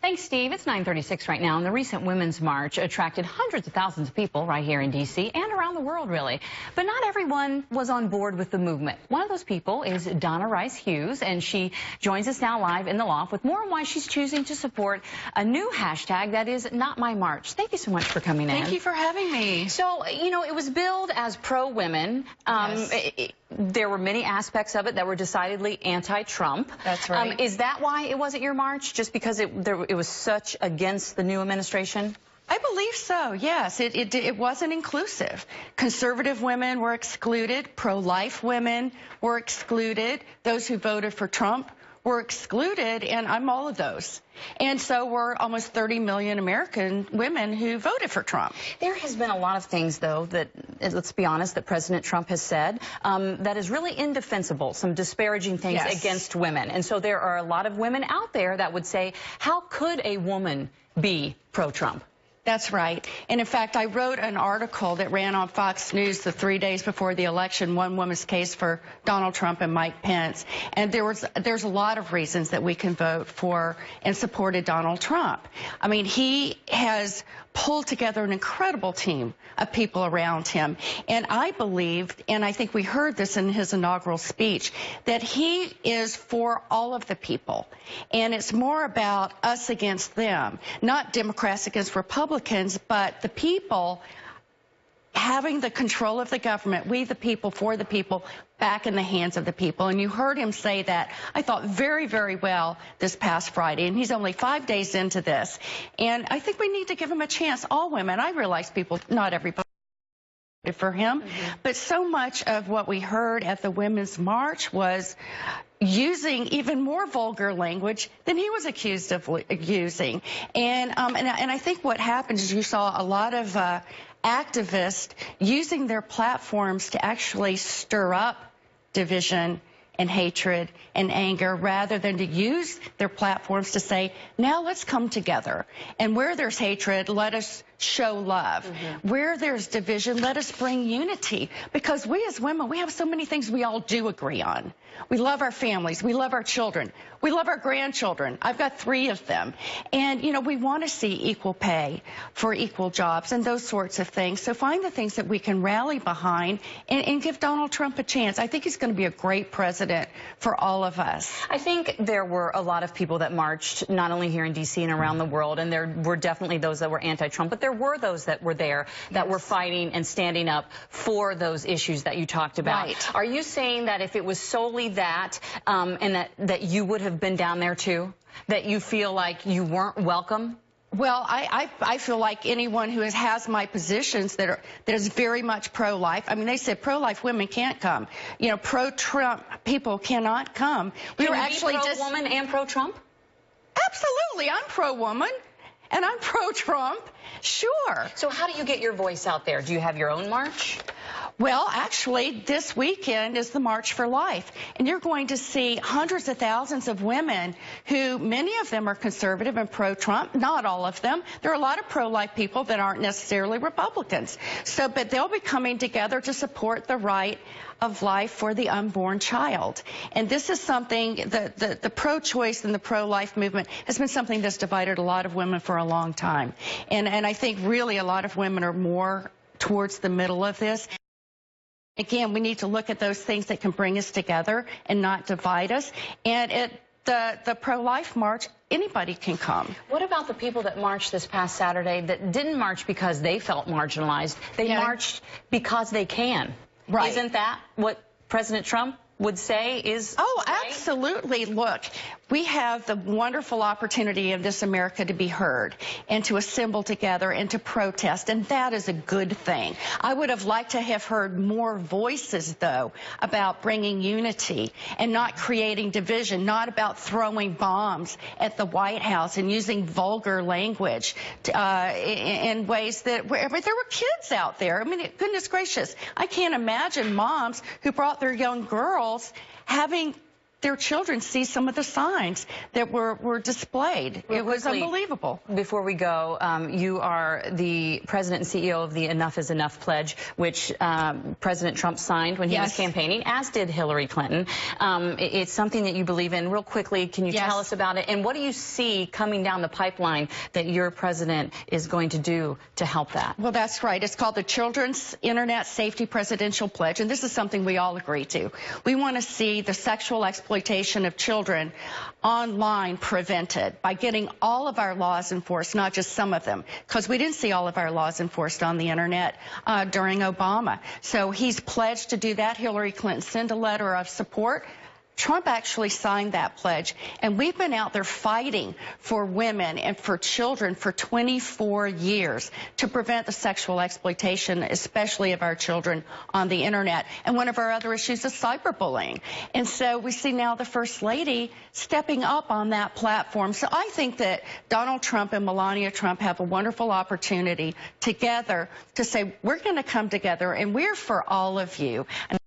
Thanks, Steve. It's 9:36 right now, and the recent Women's March attracted hundreds of thousands of people right here in D.C. and around the world, really. But not everyone was on board with the movement. One of those people is Donna Hughes, and she joins us now live in the loft with more on why she's choosing to support a new hashtag that is Not My March. Thank you so much for coming in. Thank you for having me. So, you know, it was billed as pro-women. Yes. There were many aspects of it that were decidedly anti-Trump. That's right. Is that why it wasn't your march, just because it was such against the new administration? I believe so, yes. It wasn't inclusive. Conservative women were excluded. Pro-life women were excluded. Those who voted for Trump were excluded, and I'm all of those. And so we're almost 30 million American women who voted for Trump. There has been a lot of things, though, that, let's be honest, that President Trump has said that is really indefensible, some disparaging things against women. And so there are a lot of women out there that would say, how could a woman be pro-Trump? That's right. And in fact, I wrote an article that ran on Fox News the 3 days before the election, One Woman's Case for Donald Trump and Mike Pence. And there's a lot of reasons that we can vote for and supported Donald Trump. I mean, he has pulled together an incredible team of people around him. And I believed, and I think we heard this in his inaugural speech, that he is for all of the people. And it's more about us against them, not Democrats against Republicans, but the people having the control of the government, we the people, for the people, back in the hands of the people. And you heard him say that, I thought, very, very well this past Friday. And he's only 5 days into this. And I think we need to give him a chance, all women. I realize people, not everybody for him, but so much of what we heard at the Women's March was using even more vulgar language than he was accused of using. And I think what happened is you saw a lot of activists using their platforms to actually stir up division and hatred and anger, rather than to use their platforms to say, now let's come together. And where there's hatred, let us show love. Where there's division, let us bring unity. Because we as women, we have so many things we all do agree on. We love our families. We love our children. We love our grandchildren. I've got 3 of them. And, you know, we want to see equal pay for equal jobs and those sorts of things. So find the things that we can rally behind and give Donald Trump a chance. I think he's going to be a great president for all of us. I think there were a lot of people that marched, not only here in D.C. and around the world, and there were definitely those that were anti-Trump, but there were those that were there that were fighting and standing up for those issues that you talked about. Right. Are you saying that if it was solely that, and that you would have been down there too? That you feel like you weren't welcome? Well, I feel like anyone who has my positions that is very much pro-life. I mean, they said pro-life women can't come. You know, pro-Trump people cannot come. We were actually pro-woman and pro-Trump? Absolutely. I'm pro-woman and I'm pro-Trump. Sure. So how do you get your voice out there? Do you have your own march? Well, actually, this weekend is the March for Life, and you're going to see hundreds of thousands of women who, many of them are conservative and pro-Trump, not all of them. There are a lot of pro-life people that aren't necessarily Republicans. So, but they'll be coming together to support the right of life for the unborn child. And this is something, the pro-choice and the pro-life movement has been something that's divided a lot of women for a long time. And I think really a lot of women are more towards the middle of this. Again, we need to look at those things that can bring us together and not divide us. And at the pro-life march, anybody can come. What about the people that marched this past Saturday that didn't march because they felt marginalized? They marched because they can. Right. Isn't that what President Trump would say is right? Absolutely. Look, we have the wonderful opportunity of this America to be heard and to assemble together and to protest, and that is a good thing. I would have liked to have heard more voices, though, about bringing unity and not creating division, not about throwing bombs at the White House and using vulgar language in ways that there were kids out there. I mean, goodness gracious, I can't imagine moms who brought their young girls having their children see some of the signs that were displayed. Well, it was quickly, unbelievable. Before we go, you are the president and CEO of the Enough is Enough pledge, which President Trump signed when he was campaigning, as did Hillary Clinton. It's something that you believe in. Real quickly, can you tell us about it? And what do you see coming down the pipeline that your president is going to do to help that? Well, that's right. It's called the Children's Internet Safety Presidential Pledge, and this is something we all agree to. We want to see the sexual exploitation of children online prevented by getting all of our laws enforced, not just some of them, because we didn't see all of our laws enforced on the internet during Obama. So he's pledged to do that. Hillary Clinton sent a letter of support. Trump actually signed that pledge, and we've been out there fighting for women and for children for 24 years to prevent the sexual exploitation, especially of our children on the internet. And one of our other issues is cyberbullying. And so we see now the First Lady stepping up on that platform. So I think that Donald Trump and Melania Trump have a wonderful opportunity together to say, we're going to come together, and we're for all of you. And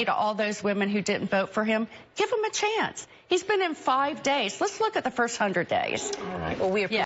to all those women who didn't vote for him, give him a chance. He's been in 5 days. Let's look at the first 100 days. All right. Well, we appreciate